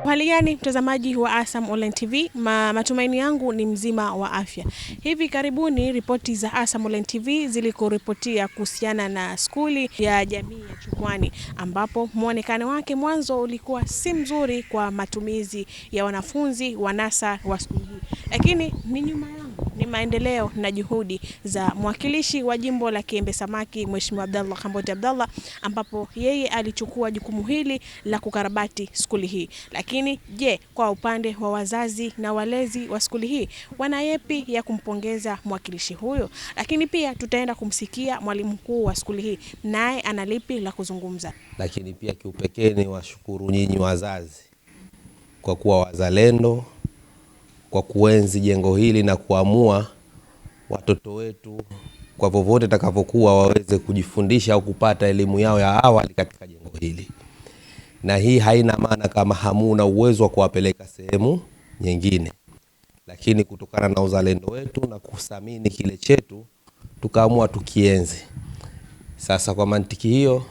Hali gani mtazamaji wa Asam Online TV? Matumaini yangu ni mzima wa afya. Hivi karibuni ripoti za Asam Online TV zilikoripotia kuhusiana na skuli ya jamii ya Chukwani, ambapo muonekano wake mwanzo ulikuwa si mzuri kwa matumizi ya wanafunzi wa NASA wa skuli hii. Lakini ni nyuma yangu ni maendeleo na juhudi za mwakilishi wa jimbo la Kiembe Samaki, Mheshimiwa Abdallah Kamboti Abdallah, ambapo yeye alichukua jukumu hili la kukarabati skuli hii. Lakini je, kwa upande wa wazazi na walezi wa skuli hii wana yepi ya kumpongeza mwakilishi huyo? Lakini pia tutaenda kumsikia mwalimu mkuu wa skuli hii, naye analipi la kuzungumza. Lakini pia kiupekee ni washukuru nyinyi wazazi kwa kuwa wazalendo, kwa kuenzi jengo hili na kuamua watoto wetu kwa vovote takavyokuwa waweze kujifundisha au kupata elimu yao ya awali katika jengo hili. Na hii haina maana kama hamuna uwezo wa kuwapeleka sehemu nyingine, lakini kutokana na uzalendo wetu na kusamini kile chetu tukaamua tukienzi. Sasa kwa mantiki hiyo,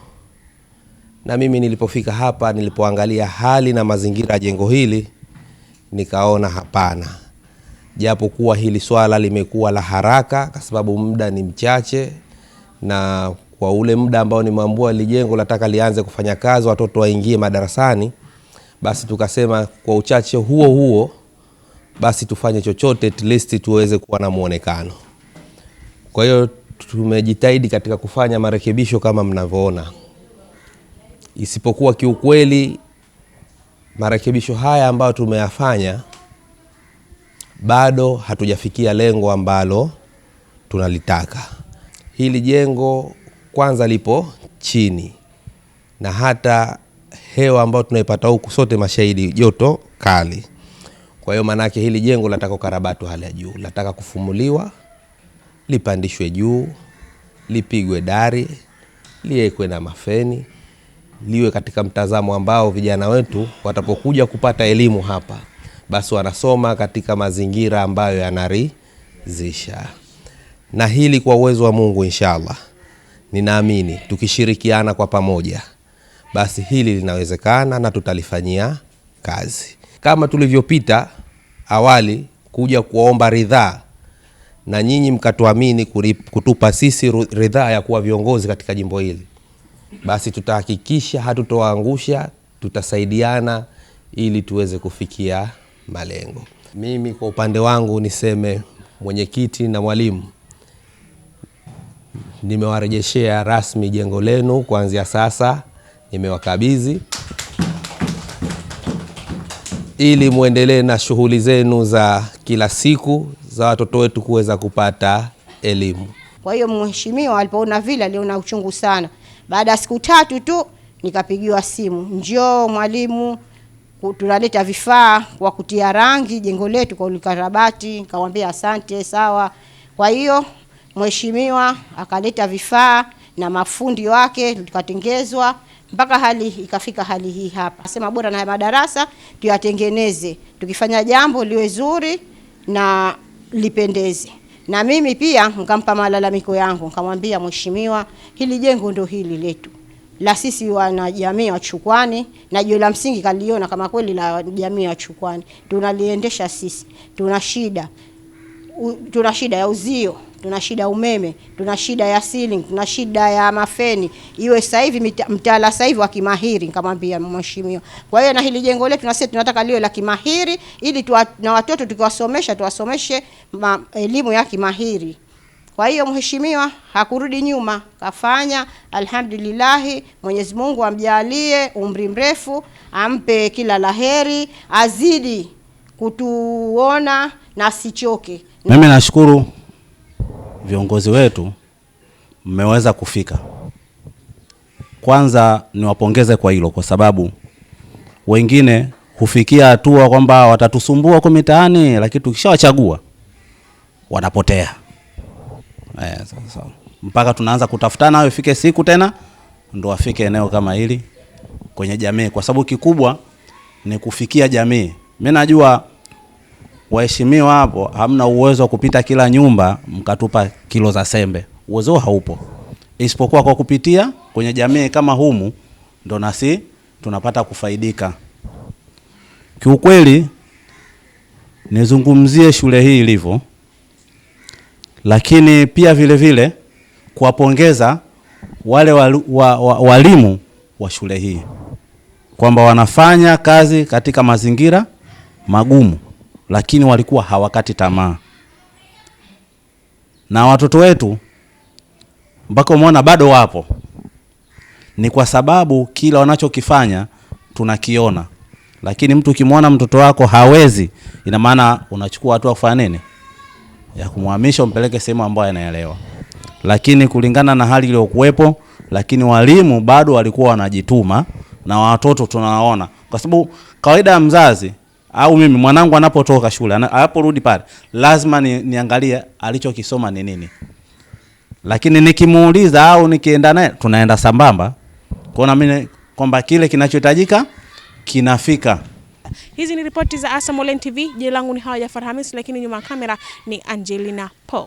na mimi nilipofika hapa, nilipoangalia hali na mazingira ya jengo hili, nikaona hapana, japo kuwa hili swala limekuwa la haraka kwa sababu muda ni mchache, na kwa ule muda ambao nimeambiwa lijengo nataka lianze kufanya kazi, watoto waingie madarasani, basi tukasema kwa uchache huo basi tufanye chochote at least tuweze kuwa na muonekano. Kwa hiyo tumejitahidi katika kufanya marekebisho kama mnavyoona. Isipokuwa kiukweli marekebisho haya ambayo tumeyafanya bado hatujafikia lengo ambalo tunalitaka. Hili jengo kwanza lipo chini, na hata hewa ambayo tunaipata huku sote mashahidi, joto kali. Kwa hiyo manake hili jengo lataka ukarabati hali ya juu, lataka kufumuliwa, lipandishwe juu, lipigwe dari, liwekwe na mafeni, liwe katika mtazamo ambao vijana wetu watapokuja kupata elimu hapa basi wanasoma katika mazingira ambayo yanaridhisha. Na hili kwa uwezo wa Mungu inshallah, ninaamini tukishirikiana kwa pamoja basi hili linawezekana na tutalifanyia kazi. Kama tulivyopita awali kuja kuomba ridhaa, na nyinyi mkatuamini kutupa sisi ridhaa ya kuwa viongozi katika jimbo hili, basi tutahakikisha hatutoangusha, tutasaidiana ili tuweze kufikia malengo. Mimi kwa upande wangu niseme, mwenyekiti na mwalimu, nimewarejeshea rasmi jengo lenu. Kuanzia sasa nimewakabidhi ili muendelee na shughuli zenu za kila siku za watoto wetu kuweza kupata elimu. Kwa hiyo mheshimiwa alipoona vile aliona uchungu sana. Baada ya siku 3 tu nikapigiwa simu, njoo mwalimu, tunaleta vifaa kwa kutia rangi jengo letu kwa ukarabati. Nikamwambia asante, sawa. Kwa hiyo mheshimiwa akaleta vifaa na mafundi wake, tukatengezwa mpaka hali ikafika hali hii hapa. Nasema bora na madarasa tuyatengeneze, tukifanya jambo liwe zuri na lipendeze. Na mimi pia nikampa malalamiko yangu, nikamwambia mheshimiwa, hili jengo ndio hili letu la sisi wana jamii wa Chukwani, na jiwe la msingi kaliona kama kweli la jamii wa Chukwani. Tunaliendesha sisi, tuna shida ya uzio, tuna shida ya umeme, tuna shida ya ceiling, tuna shida ya mafeni. Iwe sasa hivi mtaala sasa hivi wa kimahiri, nikamwambia mheshimiwa. Kwa hiyo na hili jengo letu na sisi tunataka liwe la kimahiri ili na watoto tukiwasomesha tuwasomeshe elimu ya kimahiri. Kwa hiyo mheshimiwa hakurudi nyuma, kafanya. Alhamdulillah, Mwenyezi Mungu amjalie umri mrefu, ampe kila laheri, azidi kutuona na asichoke. Mimi nashukuru viongozi wetu mmeweza kufika. Kwanza niwapongeze kwa hilo, kwa sababu wengine hufikia hatua kwamba watatusumbua kwa mitaani, lakini tukishawachagua wanapotea. Sasa mpaka tunaanza kutafutana au ifike siku tena ndo afike eneo kama hili kwenye jamii, kwa sababu kikubwa ni kufikia jamii. Mimi najua waheshimiwa hapo hamna uwezo wa kupita kila nyumba mkatupa kilo za sembe, uwezo haupo, isipokuwa kwa kupitia kwenye jamii kama humu ndo nasi tunapata kufaidika. Kiukweli nizungumzie shule hii ilivyo, lakini pia vile vile kuwapongeza wale walimu wa shule hii kwamba wanafanya kazi katika mazingira magumu, lakini walikuwa hawakati tamaa. Na watoto wetu mpaka umeona bado wapo, ni kwa sababu kila wanachokifanya tunakiona. Lakini mtu ukimwona mtoto wako hawezi, ina maana unachukua hatua kufanya nini? Ya kumhamisha, umpeleke sehemu ambayo anaelewa. Lakini kulingana na hali iliyokuwepo, lakini walimu bado walikuwa wanajituma na watoto tunawaona. Kwa sababu kawaida ya mzazi au mimi, mwanangu anapotoka shule, anaporudi pale, lazima niangalie alichokisoma ni nini. Lakini nikimuuliza au nikienda naye, tunaenda sambamba kuona mimi kwamba kile kinachohitajika kinafika. Hizi ni ripoti za ASAM Online TV. Jina langu ni Hawa Jafar Hamis, lakini nyuma ya kamera ni Angelina Paul.